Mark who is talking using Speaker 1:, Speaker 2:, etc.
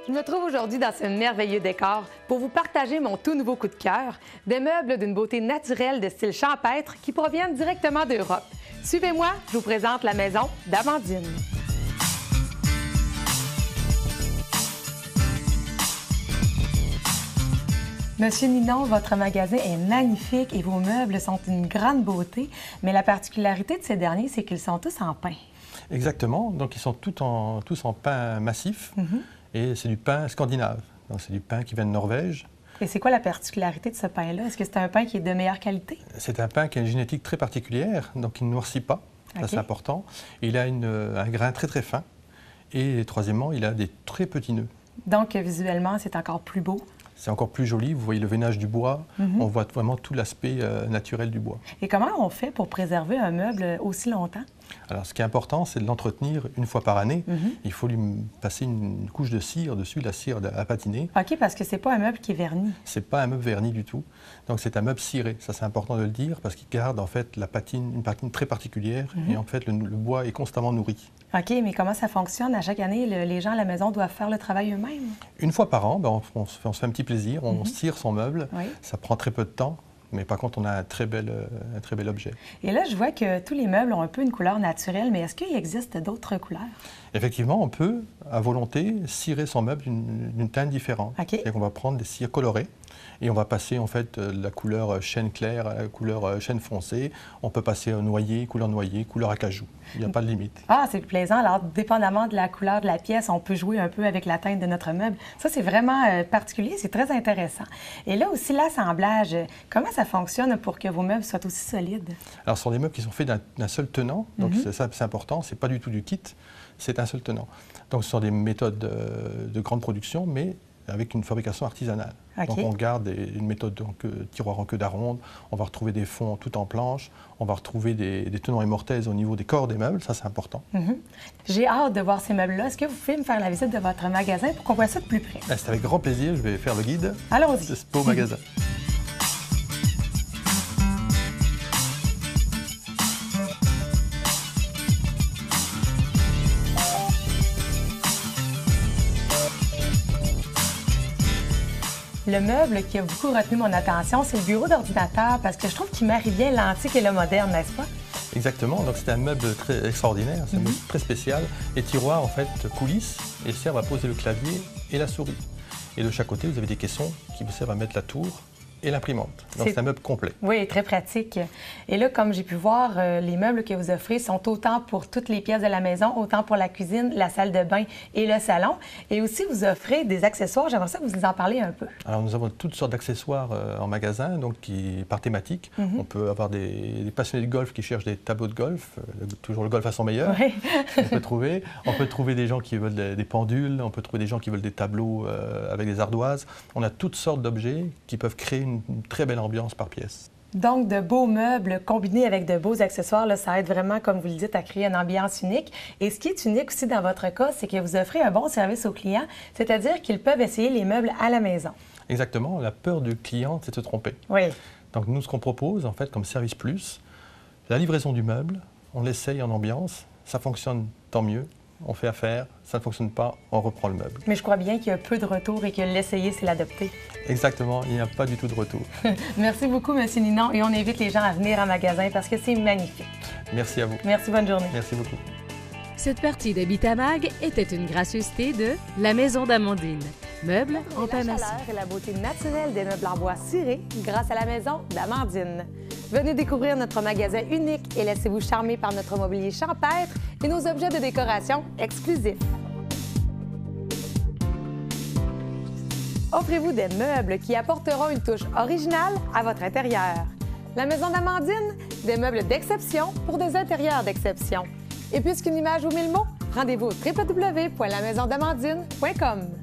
Speaker 1: Je me trouve aujourd'hui dans ce merveilleux décor pour vous partager mon tout nouveau coup de cœur, des meubles d'une beauté naturelle de style champêtre qui proviennent directement d'Europe. Suivez-moi, je vous présente la maison d'Amandine. Monsieur Ninon, votre magasin est magnifique et vos meubles sont une grande beauté, mais la particularité de ces derniers, c'est qu'ils sont tous en pin.
Speaker 2: Exactement, donc ils sont tous en pin massif et c'est du pin scandinave. Donc c'est du pin qui vient de Norvège.
Speaker 1: Et c'est quoi la particularité de ce pain-là? Est-ce que c'est un pain qui est de meilleure qualité?
Speaker 2: C'est un pain qui a une génétique très particulière, donc il ne noircit pas, ça c'est important. Il a un grain très très fin et troisièmement, il a des très petits nœuds.
Speaker 1: Donc visuellement, c'est encore plus beau?
Speaker 2: C'est encore plus joli, vous voyez le veinage du bois, on voit vraiment tout l'aspect naturel du bois.
Speaker 1: Et comment on fait pour préserver un meuble aussi longtemps?
Speaker 2: Alors ce qui est important, c'est de l'entretenir une fois par année. Il faut lui passer une couche de cire dessus, la cire à patiner.
Speaker 1: OK, parce que c'est pas un meuble qui est verni.
Speaker 2: C'est pas un meuble verni du tout. Donc c'est un meuble ciré, ça c'est important de le dire, parce qu'il garde en fait la patine, une patine très particulière et en fait le bois est constamment nourri.
Speaker 1: OK, mais comment ça fonctionne? À chaque année, les gens à la maison doivent faire le travail eux-mêmes?
Speaker 2: Une fois par an, on se fait un petit plaisir, on cire son meuble.
Speaker 1: Oui.
Speaker 2: Ça prend très peu de temps, mais par contre, on a un très bel objet.
Speaker 1: Et là, je vois que tous les meubles ont un peu une couleur naturelle, mais est-ce qu'il existe d'autres couleurs?
Speaker 2: Effectivement, on peut, à volonté, cirer son meuble d'une teinte différente.
Speaker 1: OK.
Speaker 2: C'est-à-dire qu'on va prendre des cires colorées et on va passer en fait de la couleur chêne clair à la couleur chêne foncé. On peut passer au noyer, couleur acajou. Il n'y a pas de limite.
Speaker 1: Ah, c'est plaisant. Alors, dépendamment de la couleur de la pièce, on peut jouer un peu avec la teinte de notre meuble. Ça, c'est vraiment particulier, c'est très intéressant. Et là aussi, l'assemblage, comment ça fonctionne pour que vos meubles soient aussi solides?
Speaker 2: Alors, ce sont des meubles qui sont faits d'un seul tenant, donc c'est important, c'est pas du tout du kit, c'est un seul tenant. Donc, ce sont des méthodes de grande production, mais avec une fabrication artisanale.
Speaker 1: Okay.
Speaker 2: Donc on garde une méthode tiroir en queue d'aronde, on va retrouver des fonds tout en planche, on va retrouver des tenons et mortaises au niveau des corps des meubles, ça c'est important.
Speaker 1: J'ai hâte de voir ces meubles-là. Est-ce que vous pouvez me faire la visite de votre magasin pour qu'on voit ça de plus près?
Speaker 2: C'est avec grand plaisir, je vais faire le guide.
Speaker 1: Allons-y.
Speaker 2: De ce beau magasin.
Speaker 1: Le meuble qui a beaucoup retenu mon attention, c'est le bureau d'ordinateur parce que je trouve qu'il marie bien l'antique et le moderne, n'est-ce pas?
Speaker 2: Exactement, donc c'est un meuble très extraordinaire, c'est un meuble très spécial. Les tiroirs en fait coulissent et servent à poser le clavier et la souris. Et de chaque côté, vous avez des caissons qui vous servent à mettre la tour et l'imprimante. Donc c'est un meuble complet.
Speaker 1: Oui, très pratique. Et là, comme j'ai pu voir, les meubles que vous offrez sont autant pour toutes les pièces de la maison, autant pour la cuisine, la salle de bain et le salon. Et aussi, vous offrez des accessoires. J'aimerais ça que vous nous en parliez un peu.
Speaker 2: Alors, nous avons toutes sortes d'accessoires en magasin, donc par thématique. On peut avoir des passionnés de golf qui cherchent des tableaux de golf, toujours le golf à son meilleur.
Speaker 1: Oui.
Speaker 2: On peut trouver des gens qui veulent des pendules, on peut trouver des gens qui veulent des tableaux avec des ardoises. On a toutes sortes d'objets qui peuvent créer une très belle ambiance par pièce.
Speaker 1: Donc, de beaux meubles combinés avec de beaux accessoires, là, ça aide vraiment, comme vous le dites, à créer une ambiance unique. Et ce qui est unique aussi dans votre cas, c'est que vous offrez un bon service aux clients, c'est-à-dire qu'ils peuvent essayer les meubles à la maison.
Speaker 2: Exactement. La peur du client, c'est de se tromper.
Speaker 1: Oui.
Speaker 2: Donc, nous, ce qu'on propose, en fait, comme service plus, la livraison du meuble, on l'essaye en ambiance, ça fonctionne, tant mieux. On fait affaire, ça ne fonctionne pas, on reprend le meuble.
Speaker 1: Mais je crois bien qu'il y a peu de retours et que l'essayer, c'est l'adopter.
Speaker 2: Exactement, il n'y a pas du tout de retour.
Speaker 1: Merci beaucoup, M. Ninon, et on invite les gens à venir en magasin parce que c'est magnifique.
Speaker 2: Merci à vous.
Speaker 1: Merci, bonne journée.
Speaker 2: Merci beaucoup.
Speaker 3: Cette partie d'Habitamag était une gracieuseté de La Maison d'Amandine. Meubles en pain massif.
Speaker 1: La chaleur et la beauté naturelle des meubles en bois cirés grâce à La Maison d'Amandine. Venez découvrir notre magasin unique et laissez-vous charmer par notre mobilier champêtre et nos objets de décoration exclusifs. Offrez-vous des meubles qui apporteront une touche originale à votre intérieur. La Maison d'Amandine, des meubles d'exception pour des intérieurs d'exception. Et puisqu'une image vaut 1000 mots, rendez-vous au www.lamaisondamandine.com.